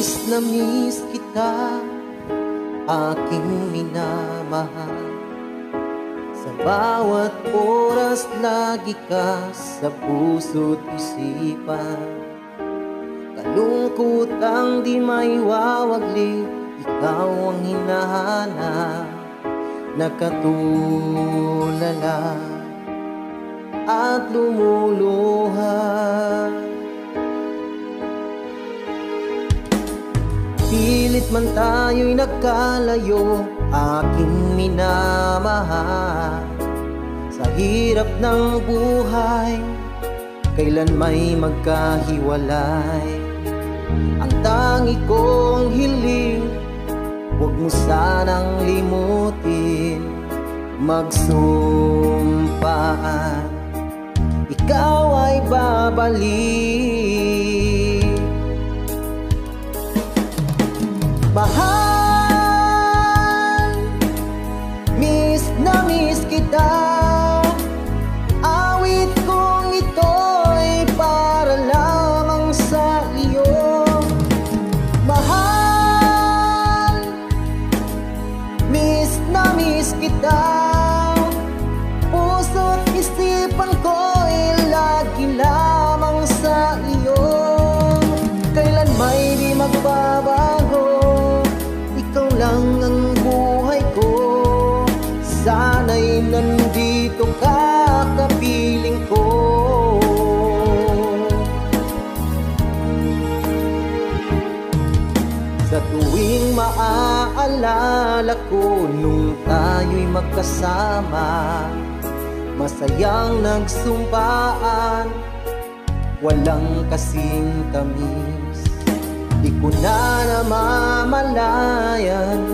na miss kita, aking minamahal. Sa bawat oras lagi ka sa puso't isipan. Kalungkutang di maiwawagli, ikaw ang hinahanap. Nakatulala at lumuluha. Pilit man tayo'y nagkalayo, aking minamahal. Sa hirap ng buhay, kailan may magkahiwalay. Ang tangi kong hiling, huwag mo sanang limutin. Magsumpaan, ikaw ay babalik. Mahal, miss na miss kita. Awit kong ito'y para lamang sa iyo. Mahal, miss na miss kita. Puso't isipan ko'y lagi lamang sa iyo. Kailan may di magbabago, ikaw lang ang buhay ko. Sana'y nandito ka, kapiling ko. Sa tuwing maaalala ko nung tayo'y magkasama, masayang nagsumpaan, walang kasing tamis. Di ko na namamalayan,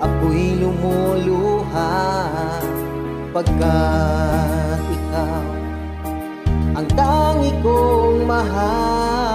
ako'y lumuluha. Pagkat ikaw ang tangi kong mahal.